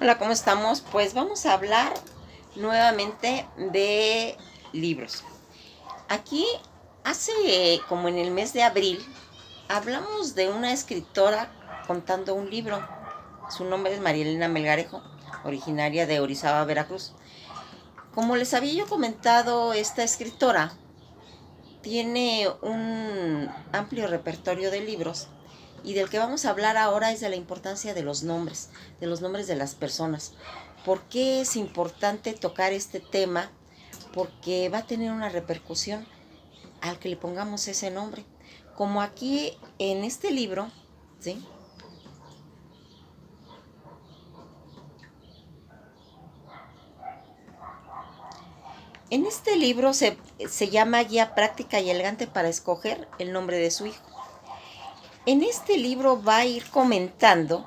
Hola, ¿cómo estamos? Pues vamos a hablar nuevamente de libros. Aquí, hace como en el mes de abril, hablamos de una escritora contando un libro. Su nombre es María Elena Melgarejo, originaria de Orizaba, Veracruz. Como les había yo comentado, esta escritora tiene un amplio repertorio de libros y del que vamos a hablar ahora es de la importancia de los nombres de las personas. ¿Por qué es importante tocar este tema? Porque va a tener una repercusión al que le pongamos ese nombre. Como aquí en este libro, ¿sí? En este libro se llama Guía práctica y elegante para escoger el nombre de su hijo. En este libro va a ir comentando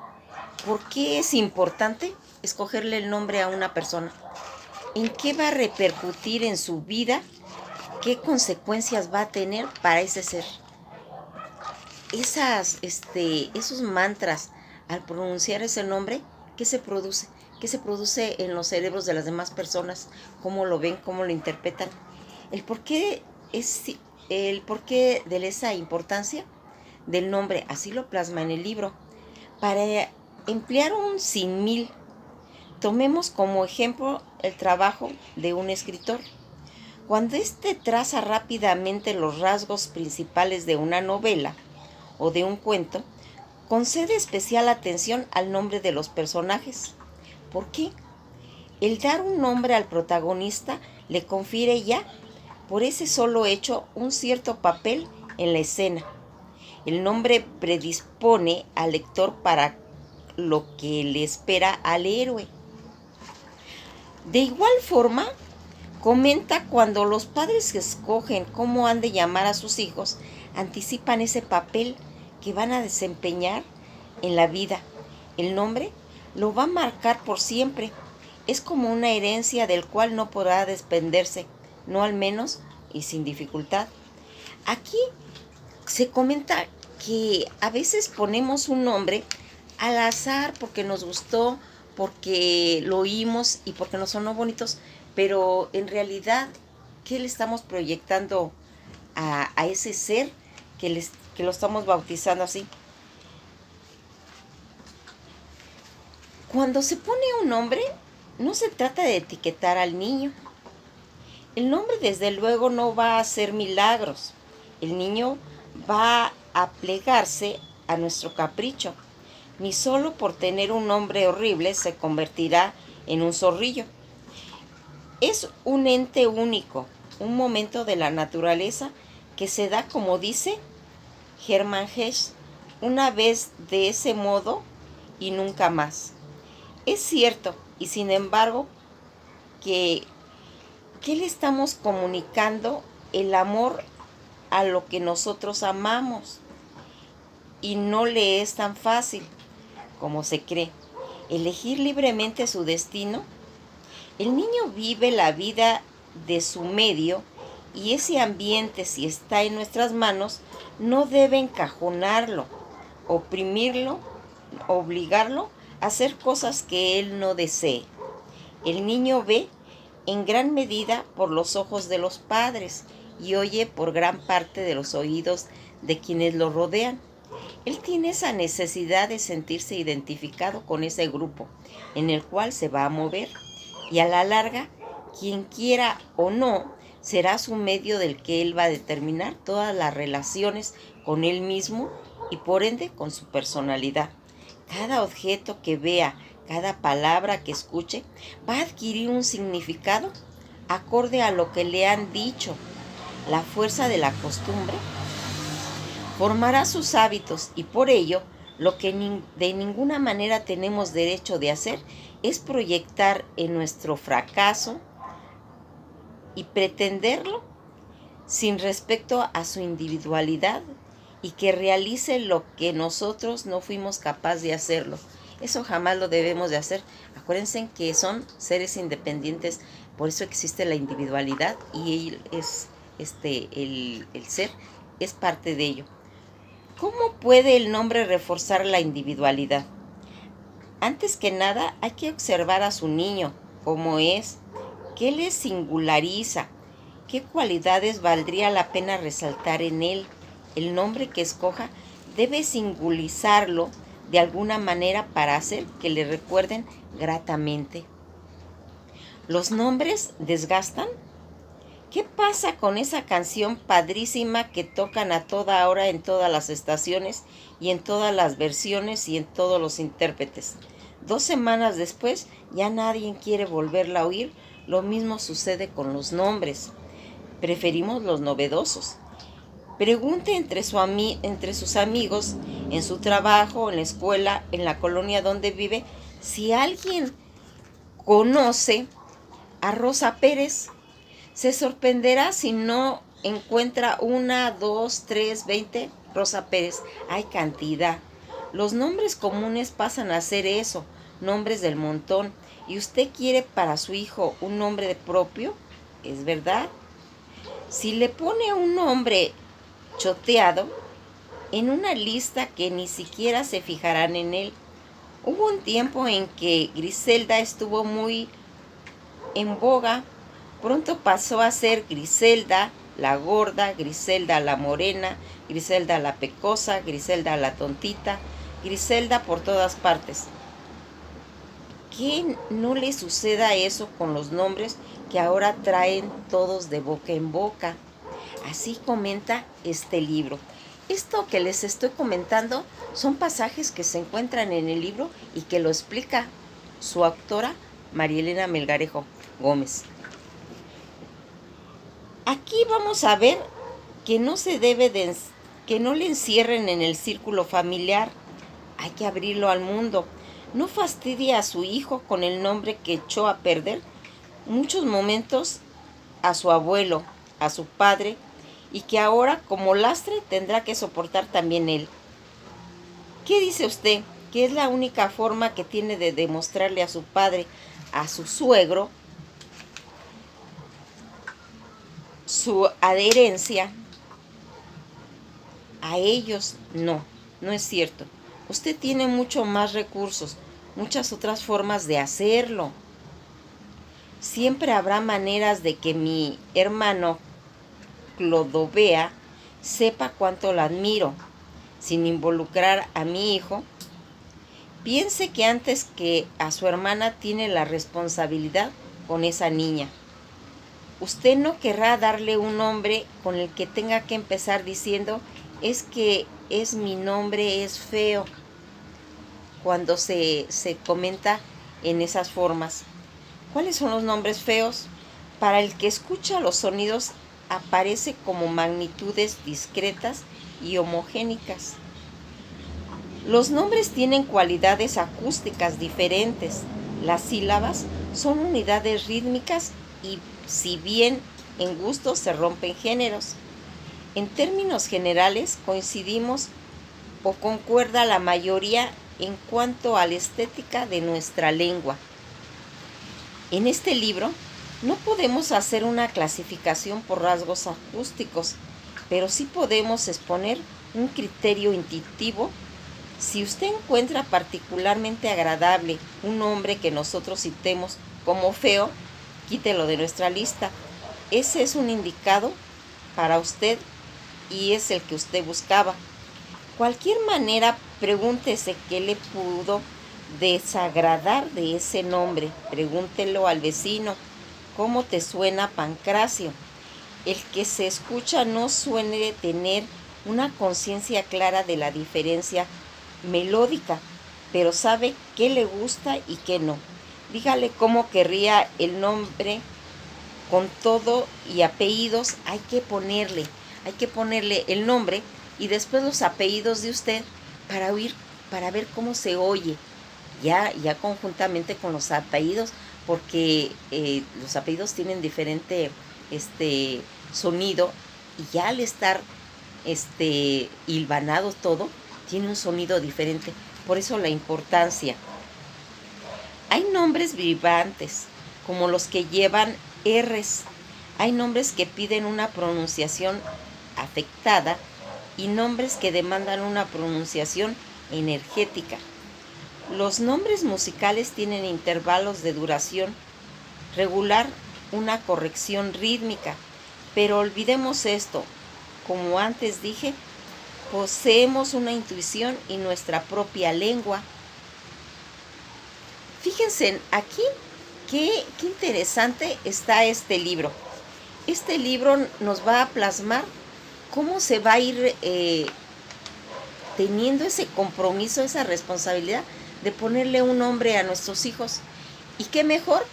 por qué es importante escogerle el nombre a una persona, en qué va a repercutir en su vida, qué consecuencias va a tener para ese ser. Esos mantras, al pronunciar ese nombre, ¿qué se produce? ¿Qué se produce en los cerebros de las demás personas? ¿Cómo lo ven? ¿Cómo lo interpretan? El por qué es el porqué de esa importancia del nombre, así lo plasma en el libro. Para emplear un símil, tomemos como ejemplo el trabajo de un escritor. Cuando éste traza rápidamente los rasgos principales de una novela o de un cuento, concede especial atención al nombre de los personajes. ¿Por qué? El dar un nombre al protagonista le confiere ya, por ese solo hecho, un cierto papel en la escena. El nombre predispone al lector para lo que le espera al héroe. De igual forma, comenta cuando los padres escogen cómo han de llamar a sus hijos, anticipan ese papel que van a desempeñar en la vida. El nombre lo va a marcar por siempre. Es como una herencia del cual no podrá desprenderse, no al menos y sin dificultad. Aquí se comenta que a veces ponemos un nombre al azar porque nos gustó, porque lo oímos y porque nos sonó bonitos, pero en realidad, ¿qué le estamos proyectando a ese ser que lo estamos bautizando así? Cuando se pone un nombre, no se trata de etiquetar al niño. El nombre desde luego no va a hacer milagros. El niño va a plegarse a nuestro capricho. Ni solo por tener un nombre horrible se convertirá en un zorrillo. Es un ente único, un momento de la naturaleza que se da, como dice Hermann Hesse, una vez de ese modo y nunca más. Es cierto, y sin embargo, que ¿qué le estamos comunicando? El amor a lo que nosotros amamos. Y no le es tan fácil como se cree. Elegir libremente su destino. El niño vive la vida de su medio y ese ambiente, si está en nuestras manos, no debe encajonarlo, oprimirlo, obligarlo a hacer cosas que él no desee. El niño ve en gran medida por los ojos de los padres y oye por gran parte de los oídos de quienes lo rodean. Él tiene esa necesidad de sentirse identificado con ese grupo en el cual se va a mover y a la larga, quien quiera o no, será su medio del que él va a determinar todas las relaciones con él mismo y por ende con su personalidad. Cada objeto que vea, cada palabra que escuche, va a adquirir un significado acorde a lo que le han dicho. La fuerza de la costumbre formará sus hábitos y por ello lo que de ninguna manera tenemos derecho de hacer es proyectar en nuestro fracaso y pretenderlo sin respecto a su individualidad y que realice lo que nosotros no fuimos capaces de hacerlo. Eso jamás lo debemos de hacer. Acuérdense que son seres independientes, por eso existe la individualidad y él es el ser es parte de ello. ¿Cómo puede el nombre reforzar la individualidad? Antes que nada, hay que observar a su niño, cómo es, qué le singulariza, qué cualidades valdría la pena resaltar en él. El nombre que escoja debe singularizarlo de alguna manera para hacer que le recuerden gratamente. ¿Los nombres desgastan? ¿Qué pasa con esa canción padrísima que tocan a toda hora en todas las estaciones y en todas las versiones y en todos los intérpretes? 2 semanas después ya nadie quiere volverla a oír. Lo mismo sucede con los nombres. Preferimos los novedosos. Pregunte entre sus amigos, en su trabajo, en la escuela, en la colonia donde vive, si alguien conoce a Rosa Pérez. Se sorprenderá si no encuentra 1, 2, 3, 20 Rosa Pérez. Hay cantidad. Los nombres comunes pasan a ser eso, nombres del montón. ¿Y usted quiere para su hijo un nombre propio? ¿Es verdad? Si le pone un nombre choteado, en una lista que ni siquiera se fijarán en él. Hubo un tiempo en que Griselda estuvo muy en boga. Pronto pasó a ser Griselda la gorda, Griselda la morena, Griselda la pecosa, Griselda la tontita, Griselda por todas partes. ¿Qué no le suceda eso con los nombres que ahora traen todos de boca en boca? Así comenta este libro. Esto que les estoy comentando son pasajes que se encuentran en el libro y que lo explica su autora, María Elena Melgarejo Gómez. Aquí vamos a ver que no se debe que no le encierren en el círculo familiar. Hay que abrirlo al mundo. No fastidie a su hijo con el nombre que echó a perder muchos momentos a su abuelo, a su padre, y que ahora como lastre tendrá que soportar también él. ¿Qué dice usted? Que es la única forma que tiene de demostrarle a su padre, a su suegro, su adherencia. A ellos no es cierto. Usted tiene mucho más recursos, muchas otras formas de hacerlo. Siempre habrá maneras de que mi hermano Clodovea sepa cuánto la admiro, sin involucrar a mi hijo. Piense que antes que a su hermana tiene la responsabilidad con esa niña. Usted no querrá darle un nombre con el que tenga que empezar diciendo es que mi nombre es feo, cuando se comenta en esas formas. ¿Cuáles son los nombres feos? Para el que escucha los sonidos aparece como magnitudes discretas y homogénicas. Los nombres tienen cualidades acústicas diferentes. Las sílabas son unidades rítmicas y si bien en gustos se rompen géneros. En términos generales coincidimos o concuerda la mayoría en cuanto a la estética de nuestra lengua. En este libro no podemos hacer una clasificación por rasgos acústicos, pero sí podemos exponer un criterio intuitivo. Si usted encuentra particularmente agradable un nombre que nosotros citemos como feo, quítelo de nuestra lista. Ese es un indicado para usted y es el que usted buscaba. Cualquier manera, pregúntese qué le pudo desagradar de ese nombre. Pregúntelo al vecino, ¿cómo te suena Pancracio? El que se escucha no suele tener una conciencia clara de la diferencia melódica, pero sabe qué le gusta y qué no. Dígale cómo querría el nombre con todo y apellidos. Hay que ponerle el nombre y después los apellidos de usted para ver cómo se oye, ya conjuntamente con los apellidos, porque los apellidos tienen diferente sonido y ya al estar hilvanado todo, tiene un sonido diferente. Por eso la importancia. Hay nombres vibrantes, como los que llevan R's. Hay nombres que piden una pronunciación afectada y nombres que demandan una pronunciación energética. Los nombres musicales tienen intervalos de duración regular, una corrección rítmica, pero olvidemos esto, como antes dije, poseemos una intuición y nuestra propia lengua. Fíjense aquí qué interesante está este libro. Este libro nos va a plasmar cómo se va a ir teniendo ese compromiso, esa responsabilidad de ponerle un nombre a nuestros hijos. Y qué mejor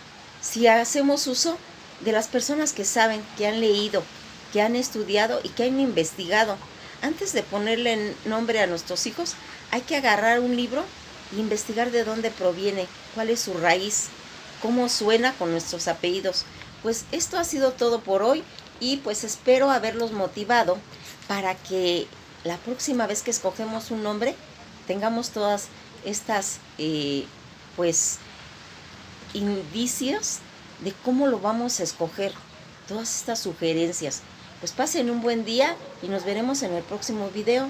si hacemos uso de las personas que saben, que han leído, que han estudiado y que han investigado. Antes de ponerle nombre a nuestros hijos, hay que agarrar un libro e investigar de dónde proviene, cuál es su raíz, cómo suena con nuestros apellidos. Pues esto ha sido todo por hoy y pues espero haberlos motivado para que la próxima vez que escogemos un nombre tengamos todas estas pues indicios de cómo lo vamos a escoger, todas estas sugerencias. Pues pasen un buen día y nos veremos en el próximo video.